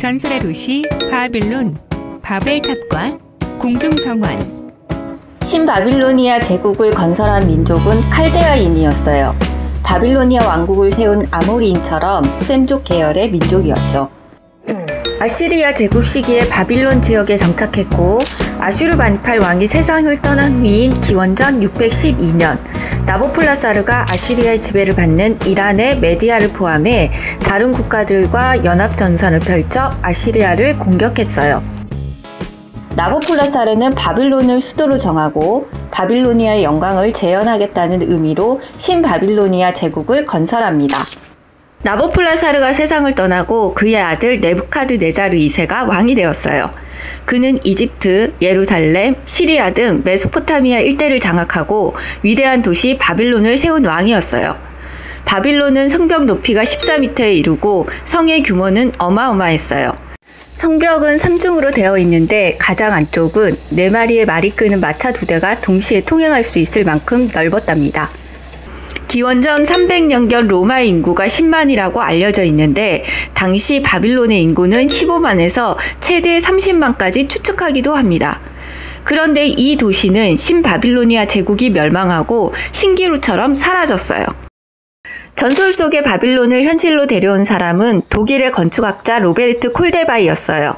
전설의 도시 바빌론, 바벨탑과 공중정원. 신바빌로니아 제국을 건설한 민족은 칼데아인이었어요. 바빌로니아 왕국을 세운 아모리인처럼 셈족 계열의 민족이었죠. 아시리아 제국 시기에 바빌론 지역에 정착했고 아슈르바니팔 왕이 세상을 떠난 후인 기원전 612년 나보폴라사르가 아시리아의 지배를 받는 이란의 메디아를 포함해 다른 국가들과 연합전선을 펼쳐 아시리아를 공격했어요. 나보폴라사르는 바빌론을 수도로 정하고 바빌로니아의 영광을 재현하겠다는 의미로 신바빌로니아 제국을 건설합니다. 나보폴라사르가 세상을 떠나고 그의 아들 네부카드네자르 2세가 왕이 되었어요. 그는 이집트, 예루살렘, 시리아 등 메소포타미아 일대를 장악하고 위대한 도시 바빌론을 세운 왕이었어요. 바빌론은 성벽 높이가 14m에 이르고 성의 규모는 어마어마했어요. 성벽은 3중으로 되어 있는데 가장 안쪽은 4마리의 말이 끄는 마차 2대가 동시에 통행할 수 있을 만큼 넓었답니다. 기원전 300년경 로마의 인구가 10만이라고 알려져 있는데 당시 바빌론의 인구는 15만에서 최대 30만까지 추측하기도 합니다. 그런데 이 도시는 신바빌로니아 제국이 멸망하고 신기루처럼 사라졌어요. 전설 속의 바빌론을 현실로 데려온 사람은 독일의 건축학자 로베르트 콜데바이였어요.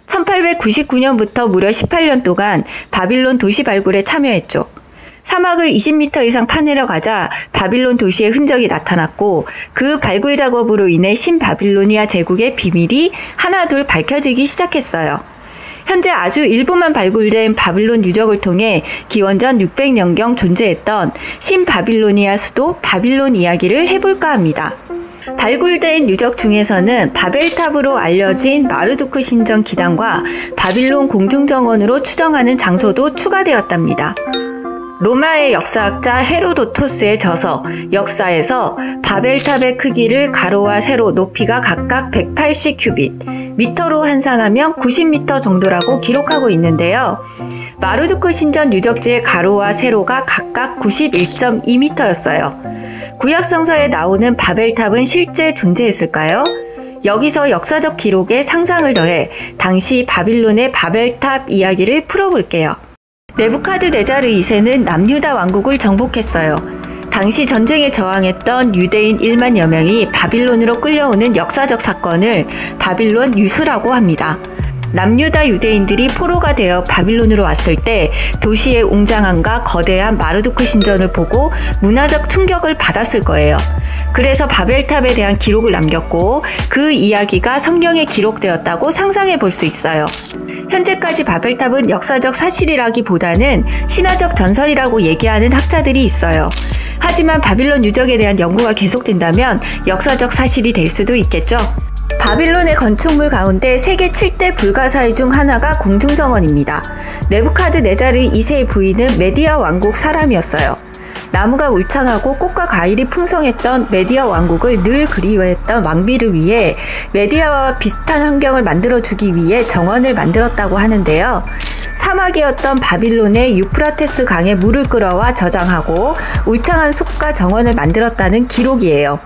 1899년부터 무려 18년 동안 바빌론 도시 발굴에 참여했죠. 사막을 20m 이상 파내려 가자 바빌론 도시의 흔적이 나타났고 그 발굴 작업으로 인해 신바빌로니아 제국의 비밀이 하나둘 밝혀지기 시작했어요. 현재 아주 일부만 발굴된 바빌론 유적을 통해 기원전 600년경 존재했던 신바빌로니아 수도 바빌론 이야기를 해볼까 합니다. 발굴된 유적 중에서는 바벨탑으로 알려진 마르두크 신전 기단과 바빌론 공중정원으로 추정하는 장소도 추가되었답니다. 로마의 역사학자 헤로도토스의 저서 역사에서 바벨탑의 크기를 가로와 세로 높이가 각각 180규빗, 미터로 환산하면 90m 정도라고 기록하고 있는데요. 마르두크 신전 유적지의 가로와 세로가 각각 91.2m였어요. 구약성서에 나오는 바벨탑은 실제 존재했을까요? 여기서 역사적 기록에 상상을 더해 당시 바빌론의 바벨탑 이야기를 풀어볼게요. 네부카드네자르 2세는 남유다 왕국을 정복했어요. 당시 전쟁에 저항했던 유대인 1만여 명이 바빌론으로 끌려오는 역사적 사건을 바빌론 유수라고 합니다. 남유다 유대인들이 포로가 되어 바빌론으로 왔을 때 도시의 웅장함과 거대한 마르두크 신전을 보고 문화적 충격을 받았을 거예요. 그래서 바벨탑에 대한 기록을 남겼고 그 이야기가 성경에 기록되었다고 상상해 볼 수 있어요. 현재까지 바벨탑은 역사적 사실이라기보다는 신화적 전설이라고 얘기하는 학자들이 있어요. 하지만 바빌론 유적에 대한 연구가 계속된다면 역사적 사실이 될 수도 있겠죠. 바빌론의 건축물 가운데 세계 7대 불가사의 중 하나가 공중정원입니다. 네부카드네자르 2세의 부인은 메디아 왕국 사람이었어요. 나무가 울창하고 꽃과 과일이 풍성했던 메디아 왕국을 늘 그리워했던 왕비를 위해 메디아와 비슷한 환경을 만들어주기 위해 정원을 만들었다고 하는데요. 사막이었던 바빌론의 유프라테스 강에 물을 끌어와 저장하고 울창한 숲과 정원을 만들었다는 기록이에요.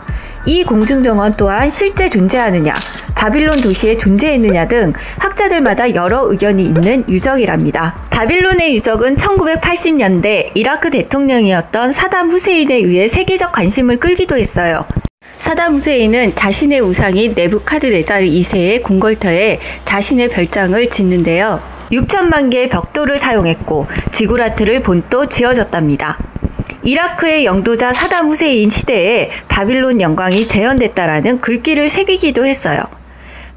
이 공중정원 또한 실제 존재하느냐, 바빌론 도시에 존재했느냐 등 학자들마다 여러 의견이 있는 유적이랍니다. 바빌론의 유적은 1980년대 이라크 대통령이었던 사담 후세인에 의해 세계적 관심을 끌기도 했어요. 사담 후세인은 자신의 우상인 네부카드네자르 2세의 궁궐터에 자신의 별장을 짓는데요. 6천만 개의 벽돌을 사용했고 지구라트를 본또 지어졌답니다. 이라크의 영도자 사담 후세인 시대에 바빌론 영광이 재현됐다라는 글귀를 새기기도 했어요.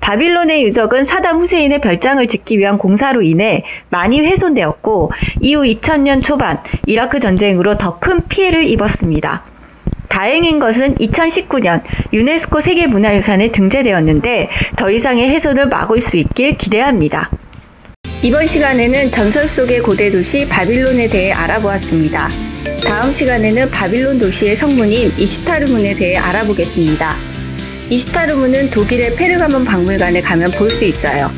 바빌론의 유적은 사담 후세인의 별장을 짓기 위한 공사로 인해 많이 훼손되었고 이후 2000년 초반 이라크 전쟁으로 더 큰 피해를 입었습니다. 다행인 것은 2019년 유네스코 세계문화유산에 등재되었는데 더 이상의 훼손을 막을 수 있길 기대합니다. 이번 시간에는 전설 속의 고대 도시 바빌론에 대해 알아보았습니다. 다음 시간에는 바빌론 도시의 성문인 이슈타르문에 대해 알아보겠습니다. 이슈타르문은 독일의 페르가몬 박물관에 가면 볼 수 있어요.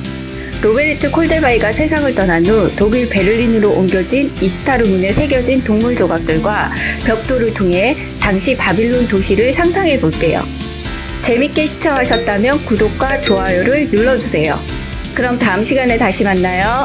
로베르트 콜데바이가 세상을 떠난 후 독일 베를린으로 옮겨진 이슈타르문에 새겨진 동물 조각들과 벽돌을 통해 당시 바빌론 도시를 상상해 볼게요. 재밌게 시청하셨다면 구독과 좋아요를 눌러주세요. 그럼 다음 시간에 다시 만나요.